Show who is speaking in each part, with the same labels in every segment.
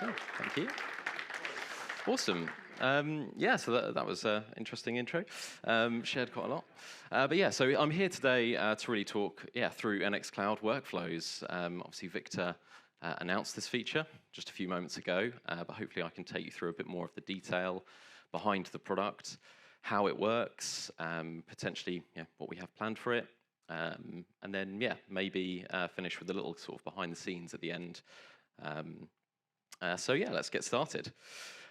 Speaker 1: Oh, thank you. Awesome. Yeah, so that was an interesting intro. Shared quite a lot. But yeah, so I'm here today to really talk through NX Cloud workflows. Obviously, Victor announced this feature just a few moments ago, but hopefully I can take you through a bit more of the detail behind the product, how it works, potentially what we have planned for it, and then maybe finish with a little sort of behind the scenes at the end. So let's get started.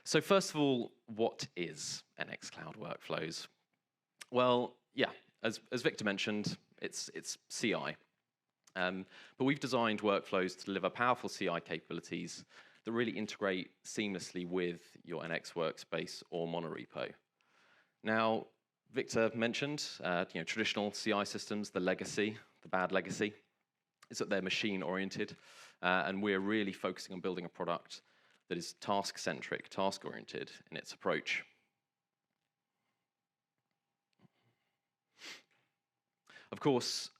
Speaker 1: So first of all, what is NX Cloud Workflows? Well, as Victor mentioned, it's CI. But we've designed workflows to deliver powerful CI capabilities that really integrate seamlessly with your NX workspace or Monorepo. Now, Victor mentioned traditional CI systems, the legacy, the bad legacy, is that they're machine-oriented, and we're really focusing on building a product that is task-centric, task-oriented in its approach. Of course,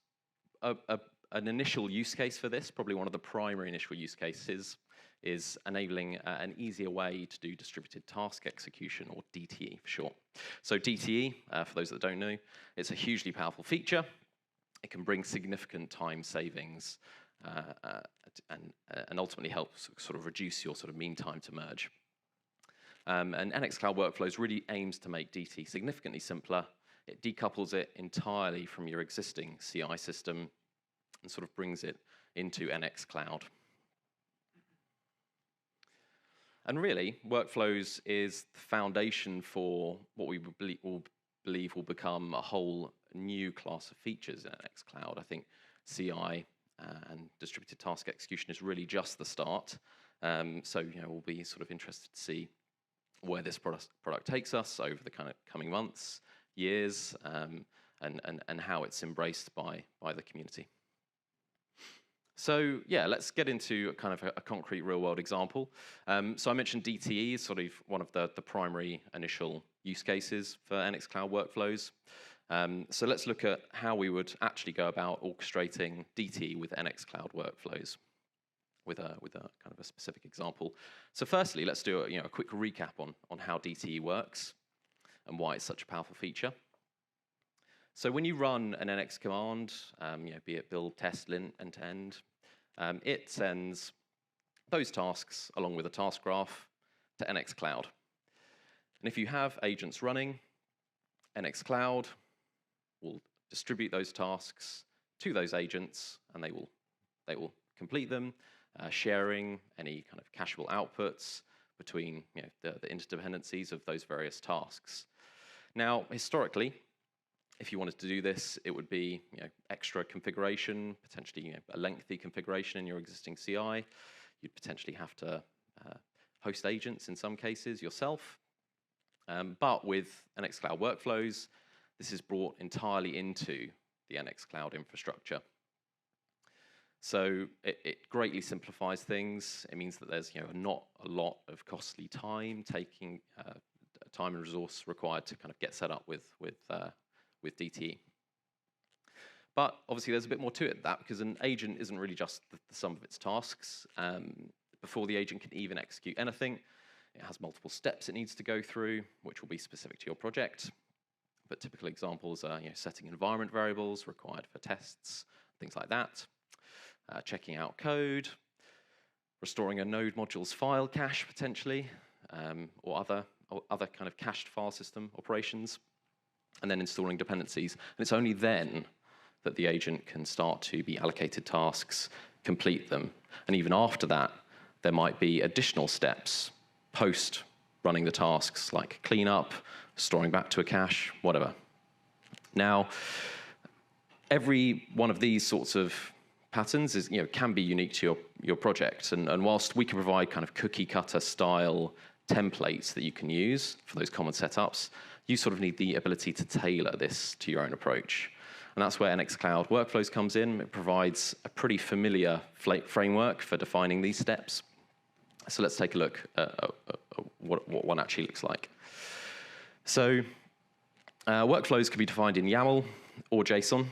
Speaker 1: an initial use case for this, probably one of the primary initial use cases, is enabling an easier way to do distributed task execution, or DTE for short. So DTE, for those that don't know, it's a hugely powerful feature. It can bring significant time savings and ultimately helps sort of reduce your sort of mean time to merge. And NX Cloud Workflows really aims to make DT significantly simpler. It decouples it entirely from your existing CI system and sort of brings it into NX Cloud. And really, Workflows is the foundation for what we believe will become a whole new class of features in NX Cloud. I think CI and distributed task execution is really just the start. So we'll be sort of interested to see where this product takes us over the kind of coming months, years, and how it's embraced by the community. So let's get into a kind of a concrete real-world example. So I mentioned DTE is sort of one of the primary initial use cases for NX Cloud Workflows. So let's look at how we would actually go about orchestrating DTE with NX Cloud Workflows with a kind of a specific example. So firstly, let's do a quick recap on how DTE works and why it's such a powerful feature. So when you run an NX command, be it build, test, lint, end-to-end, it sends those tasks along with a task graph to NX Cloud. And if you have agents running, NX Cloud will distribute those tasks to those agents, and they will complete them, sharing any kind of cacheable outputs between the interdependencies of those various tasks. Now, historically, if you wanted to do this, it would be extra configuration, potentially a lengthy configuration in your existing CI. You'd potentially have to host agents in some cases yourself. But with NX Cloud Workflows, this is brought entirely into the NX Cloud infrastructure. So it greatly simplifies things. It means that there's not a lot of costly time time and resource required to kind of get set up with DTE. But obviously there's a bit more to it than that, because an agent isn't really just the sum of its tasks. Before the agent can even execute anything, it has multiple steps it needs to go through, which will be specific to your project. But typical examples are setting environment variables required for tests, things like that, checking out code, restoring a node module's file cache potentially, or other kind of cached file system operations, and then installing dependencies. And it's only then that the agent can start to be allocated tasks, complete them. And even after that, there might be additional steps post running the tasks, like cleanup, storing back to a cache, whatever. Now, every one of these sorts of patterns is, can be unique to your project. And whilst we can provide kind of cookie cutter style templates that you can use for those common setups, you sort of need the ability to tailor this to your own approach. And that's where NX Cloud Workflows comes in. It provides a pretty familiar framework for defining these steps. So let's take a look at what one actually looks like. So workflows can be defined in YAML or JSON.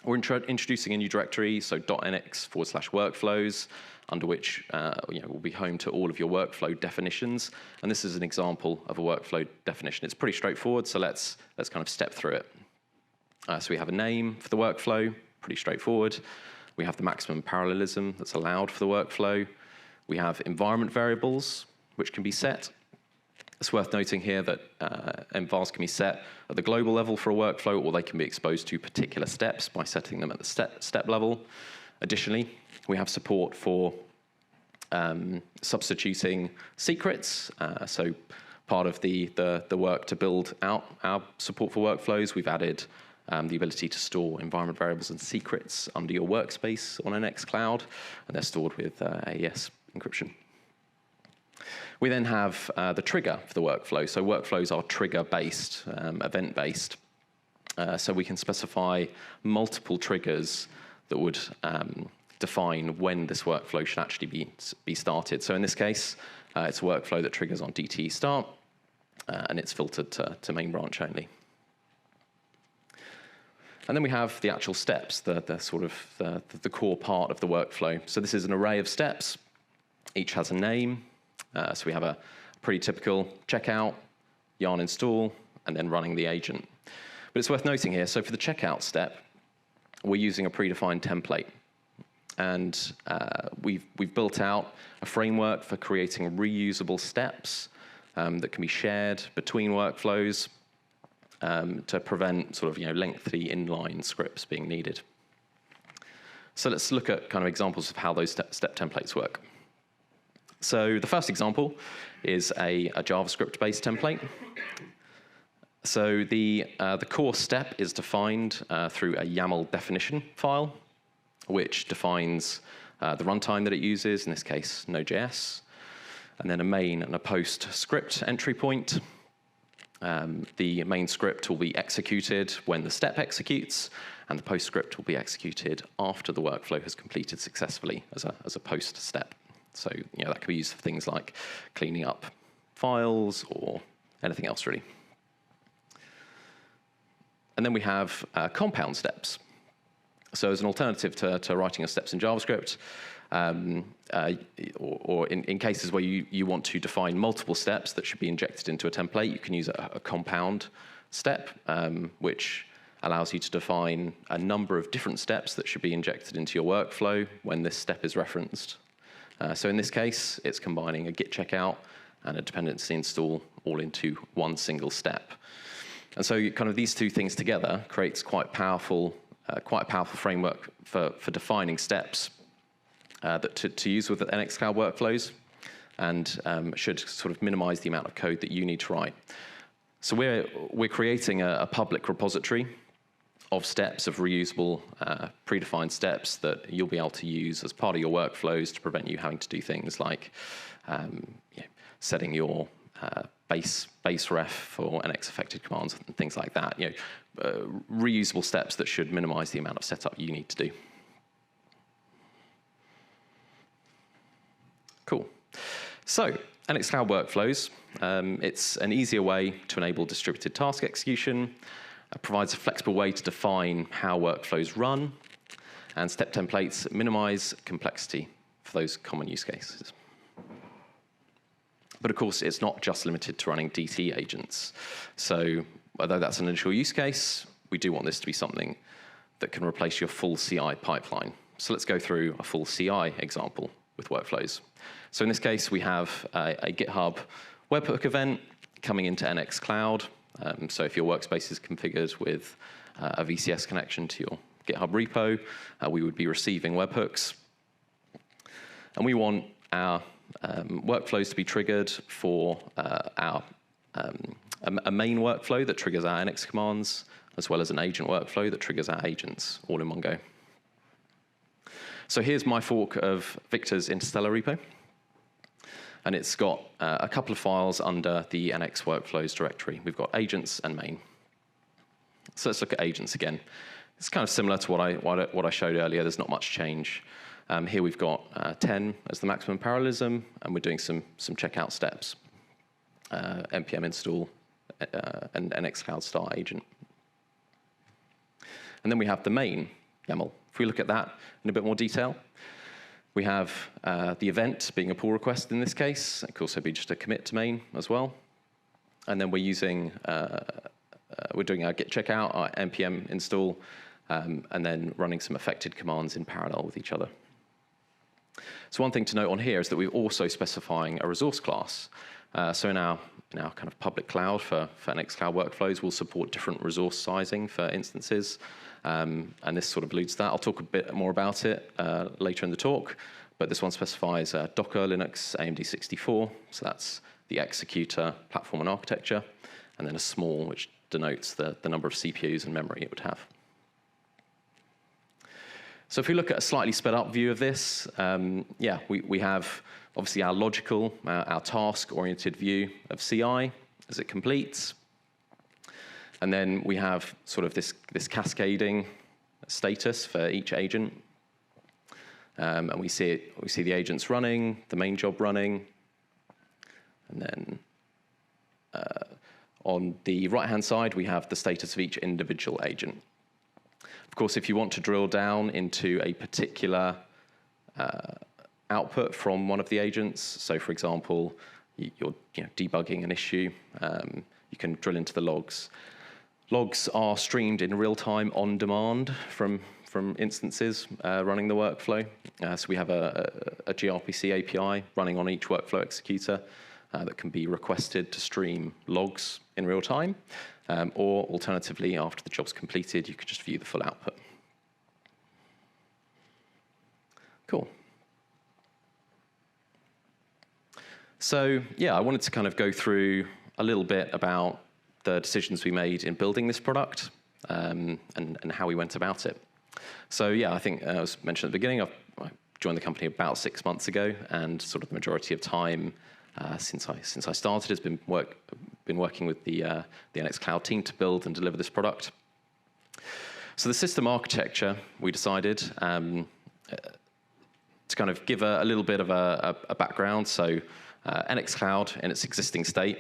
Speaker 1: We're introducing a new directory, so .nx/workflows, under which will be home to all of your workflow definitions. And this is an example of a workflow definition. It's pretty straightforward, so let's kind of step through it. So we have a name for the workflow, pretty straightforward. We have the maximum parallelism that's allowed for the workflow. We have environment variables, which can be set. It's worth noting here that envars can be set at the global level for a workflow, or they can be exposed to particular steps by setting them at the step level. Additionally, we have support for substituting secrets. So part of the work to build out our support for workflows, we've added the ability to store environment variables and secrets under your workspace on NX Cloud, and they're stored with AES encryption. We then have the trigger for the workflow. So workflows are trigger-based, event-based. So we can specify multiple triggers that would define when this workflow should actually be started. So in this case, it's a workflow that triggers on DTE start, and it's filtered to main branch only. And then we have the actual steps, the sort of the core part of the workflow. So this is an array of steps. Each has a name. So we have a pretty typical checkout, yarn install, and then running the agent. But it's worth noting here, so for the checkout step, we're using a predefined template. And we've built out a framework for creating reusable steps that can be shared between workflows to prevent sort of lengthy inline scripts being needed. So let's look at kind of examples of how those step templates work. So the first example is a JavaScript-based template. So the core step is defined through a YAML definition file, which defines the runtime that it uses, in this case, Node.js, and then a main and a post script entry point. The main script will be executed when the step executes, and the post script will be executed after the workflow has completed successfully as a post step. So that can be used for things like cleaning up files or anything else, really. And then we have compound steps. So as an alternative to writing your steps in JavaScript, or in cases where you want to define multiple steps that should be injected into a template, you can use a compound step, which allows you to define a number of different steps that should be injected into your workflow when this step is referenced. So in this case, it's combining a git checkout and a dependency install all into one single step. And so kind of these two things together creates quite a powerful framework for defining steps to use with the NX Cloud workflows, and should sort of minimize the amount of code that you need to write. So we're creating a public repository of steps, of reusable predefined steps that you'll be able to use as part of your workflows to prevent you having to do things like setting your base ref for NX affected commands and things like that. Reusable steps that should minimize the amount of setup you need to do. Cool. So NX Cloud Workflows, it's an easier way to enable distributed task execution. Provides a flexible way to define how workflows run, and step templates minimize complexity for those common use cases. But of course, it's not just limited to running DT agents. So although that's an initial use case, we do want this to be something that can replace your full CI pipeline. So let's go through a full CI example with workflows. So in this case, we have a GitHub webhook event coming into NX Cloud. So if your workspace is configured with a VCS connection to your GitHub repo, we would be receiving webhooks. And we want our workflows to be triggered for a main workflow that triggers our NX commands, as well as an agent workflow that triggers our agents, all in one go. So here's my fork of Victor's Interstellar repo. And it's got a couple of files under the NX workflows directory. We've got agents and main. So let's look at agents again. It's kind of similar to what I showed earlier. There's not much change. Here we've got 10 as the maximum parallelism, and we're doing some checkout steps. npm install and NX Cloud start agent. And then we have the main YAML. If we look at that in a bit more detail, we have the event being a pull request in this case. It could also be just a commit to main as well. And then we're using, we're doing our git checkout, our npm install, and then running some affected commands in parallel with each other. So one thing to note on here is that we're also specifying a resource class. So in our kind of public cloud for NXCloud workflows, we'll support different resource sizing for instances. And this sort of alludes to that. I'll talk a bit more about it later in the talk, but this one specifies Docker, Linux, AMD 64. So that's the executor, platform, and architecture, and then a small, which denotes the number of CPUs and memory it would have. So if we look at a slightly sped up view of this, we have obviously our logical, our task-oriented view of CI as it completes. And then we have sort of this cascading status for each agent. And we see the agents running, the main job running. And then on the right-hand side, we have the status of each individual agent. Of course, if you want to drill down into a particular output from one of the agents, so for example, you're debugging an issue, you can drill into the logs. Logs are streamed in real time on demand from instances running the workflow. So we have a gRPC API running on each workflow executor that can be requested to stream logs in real time. Or alternatively, after the job's completed, you could just view the full output. Cool. So yeah, I wanted to kind of go through a little bit about the decisions we made in building this product and how we went about it. So yeah, I think as mentioned at the beginning, I joined the company about 6 months ago, and sort of the majority of time since I started has been working with the NXCloud team to build and deliver this product. So the system architecture, we decided to kind of give a little bit of a background. So NXCloud in its existing state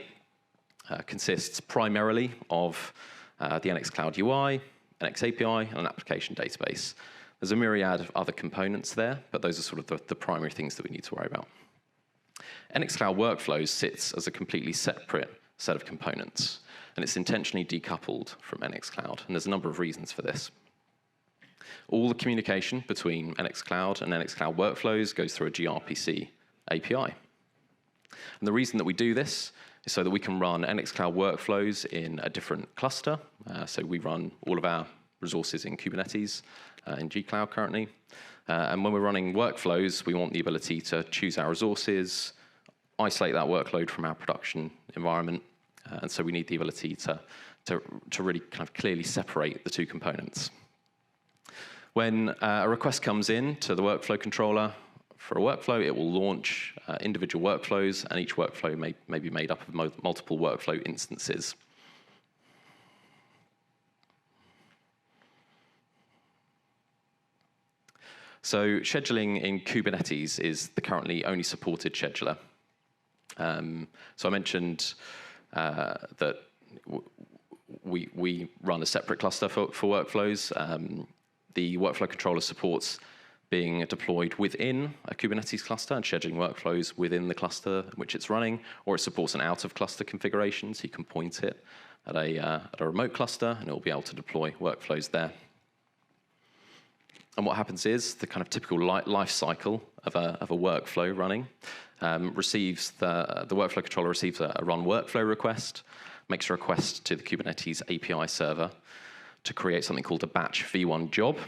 Speaker 1: consists primarily of the NXCloud UI, NX API, and an application database. There's a myriad of other components there, but those are sort of the primary things that we need to worry about. NXCloud Workflows sits as a completely separate set of components, and it's intentionally decoupled from NXCloud, and there's a number of reasons for this. All the communication between NXCloud and NXCloud Workflows goes through a gRPC API. And the reason that we do this is so that we can run NXCloud Workflows in a different cluster. So we run all of our resources in Kubernetes in gcloud currently. And when we're running workflows, we want the ability to choose our resources, isolate that workload from our production environment. And so we need the ability to really kind of clearly separate the two components. When a request comes in to the workflow controller for a workflow, it will launch individual workflows, and each workflow may be made up of multiple workflow instances. So scheduling in Kubernetes is the currently only supported scheduler. So I mentioned that we run a separate cluster for workflows. The workflow controller supports being deployed within a Kubernetes cluster and scheduling workflows within the cluster in which it's running, or it supports an out-of-cluster configuration, so you can point it at a remote cluster, and it will be able to deploy workflows there. And what happens is the kind of typical life cycle of a workflow running receives the workflow controller receives a run workflow request, makes a request to the Kubernetes API server to create something called a batch v1 job.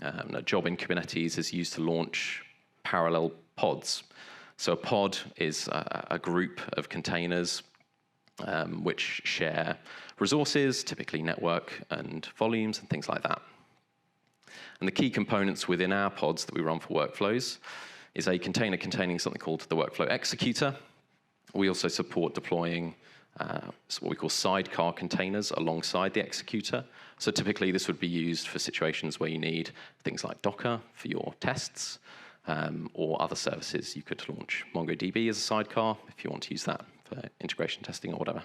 Speaker 1: A job in Kubernetes is used to launch parallel pods. So a pod is a group of containers which share resources, typically network and volumes and things like that. And the key components within our pods that we run for workflows is a container containing something called the workflow executor. We also support deploying what we call sidecar containers alongside the executor. So typically this would be used for situations where you need things like Docker for your tests, or other services. You could launch MongoDB as a sidecar if you want to use that for integration testing or whatever.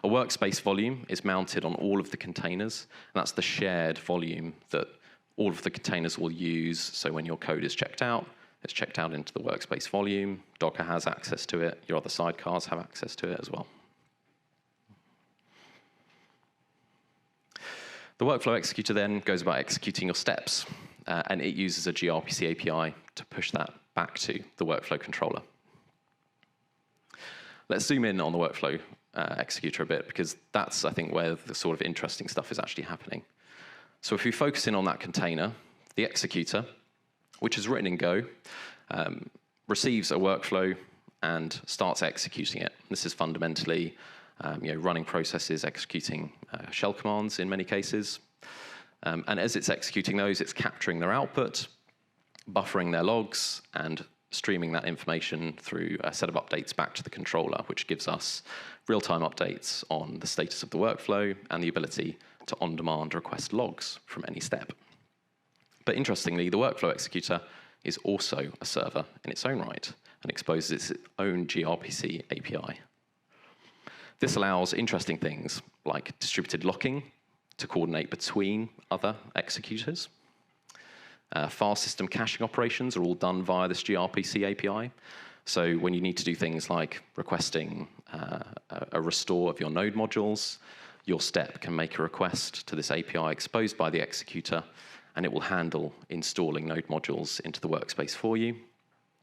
Speaker 1: A workspace volume is mounted on all of the containers, and that's the shared volume that all of the containers will use, so when your code is checked out, it's checked out into the workspace volume. Docker has access to it. Your other sidecars have access to it as well. The workflow executor then goes about executing your steps, and it uses a gRPC API to push that back to the workflow controller. Let's zoom in on the workflow executor a bit, because that's, I think, where the sort of interesting stuff is actually happening. So if we focus in on that container, the executor, which is written in Go, receives a workflow and starts executing it. This is fundamentally running processes, executing shell commands in many cases. And as it's executing those, it's capturing their output, buffering their logs, and streaming that information through a set of updates back to the controller, which gives us real-time updates on the status of the workflow and the ability to on-demand request logs from any step. But interestingly, the workflow executor is also a server in its own right and exposes its own gRPC API. This allows interesting things like distributed locking to coordinate between other executors. File system caching operations are all done via this gRPC API. So when you need to do things like requesting a restore of your node modules, your step can make a request to this API exposed by the executor, and it will handle installing node modules into the workspace for you.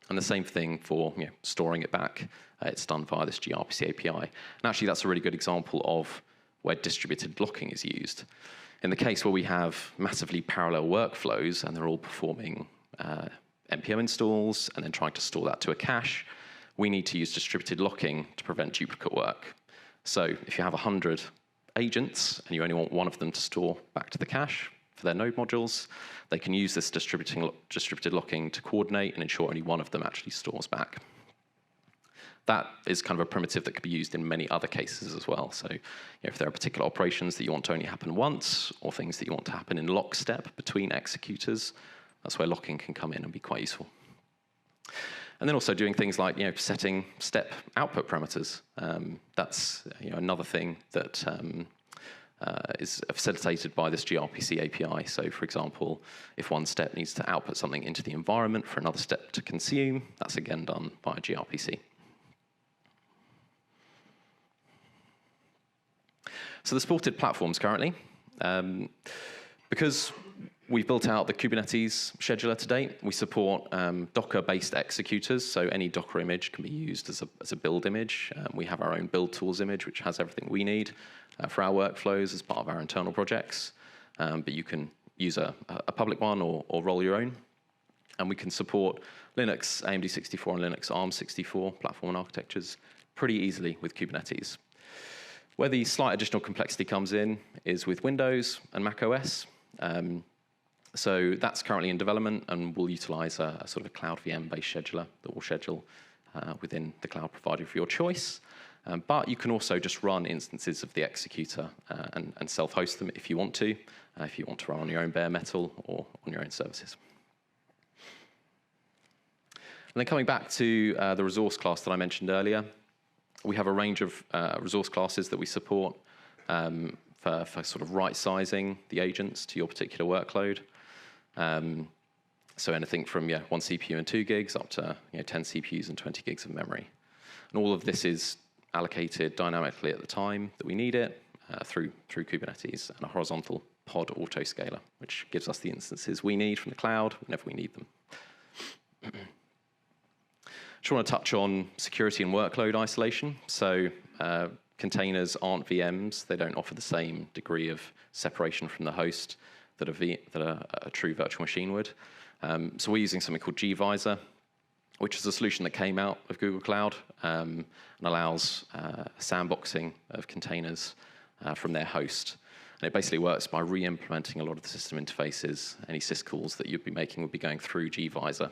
Speaker 1: And the same thing for storing it back. It's done via this gRPC API. And actually, that's a really good example of where distributed locking is used. In the case where we have massively parallel workflows and they're all performing npm installs and then trying to store that to a cache, we need to use distributed locking to prevent duplicate work. So if you have 100 agents and you only want one of them to store back to the cache for their node modules, they can use this distributed locking to coordinate and ensure only one of them actually stores back. That is kind of a primitive that could be used in many other cases as well. So if there are particular operations that you want to only happen once, or things that you want to happen in lockstep between executors, that's where locking can come in and be quite useful. And then also doing things like setting step output parameters. That's another thing that is facilitated by this gRPC API. So for example, if one step needs to output something into the environment for another step to consume, that's again done by gRPC. So the supported platforms currently, because we've built out the Kubernetes scheduler to date, we support Docker-based executors, so any Docker image can be used as a build image. We have our own build tools image, which has everything we need for our workflows as part of our internal projects. But you can use a public one or roll your own. And we can support Linux, AMD 64, and Linux ARM 64 platform and architectures pretty easily with Kubernetes. Where the slight additional complexity comes in is with Windows and Mac OS. So that's currently in development, and we'll utilize a sort of a cloud VM-based scheduler that will schedule within the cloud provider of your choice. But you can also just run instances of the executor and self-host them if you want to run on your own bare metal or on your own services. And then coming back to the resource class that I mentioned earlier, we have a range of resource classes that we support for sort of right-sizing the agents to your particular workload. So anything from 1 CPU and 2 gigs up to 10 CPUs and 20 gigs of memory. And all of this is allocated dynamically at the time that we need it through Kubernetes and a horizontal pod autoscaler, which gives us the instances we need from the cloud whenever we need them. Just want to touch on security and workload isolation. So containers aren't VMs. They don't offer the same degree of separation from the host that a true virtual machine would. So we're using something called gvisor, which is a solution that came out of Google Cloud and allows sandboxing of containers from their host. And it basically works by re-implementing a lot of the system interfaces. Any syscalls that you'd be making would be going through gvisor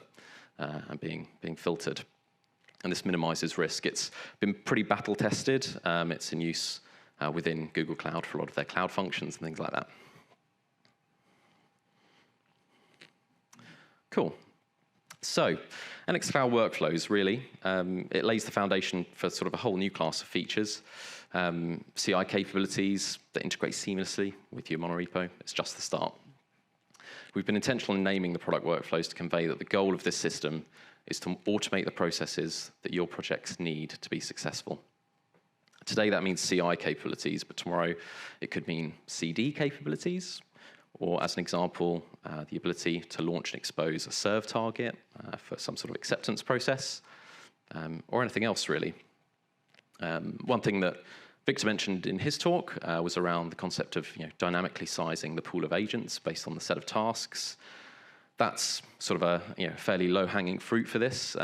Speaker 1: and being filtered. And this minimizes risk. It's been pretty battle tested. It's in use within Google Cloud for a lot of their cloud functions and things like that. Cool. So, NX Cloud Workflows, really, it lays the foundation for sort of a whole new class of features. CI capabilities that integrate seamlessly with your Monorepo. It's just the start. we've been intentional in naming the product workflows to convey that the goal of this system is to automate the processes that your projects need to be successful. Today that means CI capabilities, but tomorrow it could mean CD capabilities, or as an example, the ability to launch and expose a serve target for some sort of acceptance process, or anything else really. One thing that Victor mentioned in his talk was around the concept of dynamically sizing the pool of agents based on the set of tasks. That's sort of a fairly low-hanging fruit for this.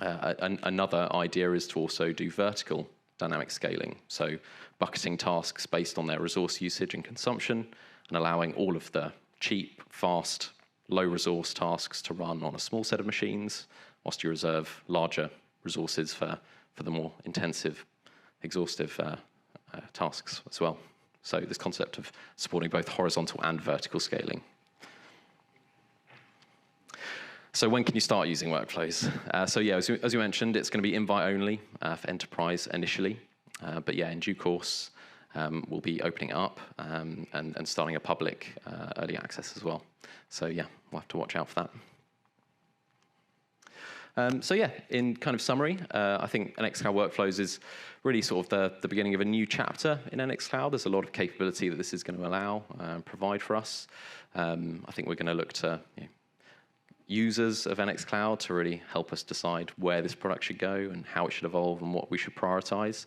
Speaker 1: Another idea is to also do vertical dynamic scaling, so bucketing tasks based on their resource usage and consumption, and allowing all of the cheap, fast, low-resource tasks to run on a small set of machines, whilst you reserve larger resources for the more intensive, exhaustive tasks as well. So this concept of supporting both horizontal and vertical scaling. So when can you start using workflows? So yeah, as you mentioned, it's going to be invite only for enterprise initially. But yeah, in due course, we'll be opening it up and starting a public early access as well. So yeah, we'll have to watch out for that. So yeah, in kind of summary, I think NX Cloud Workflows is really sort of the beginning of a new chapter in NX Cloud. There's a lot of capability that this is going to allow and provide for us. I think we're going to look to users of NX Cloud to really help us decide where this product should go and how it should evolve and what we should prioritize.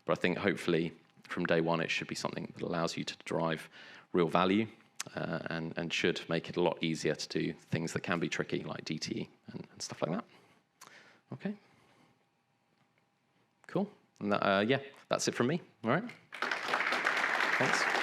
Speaker 1: But I think hopefully from day one it should be something that allows you to drive real value and should make it a lot easier to do things that can be tricky like DTE and stuff like that. Okay. Cool. And that, yeah, that's it from me. All right. Thanks.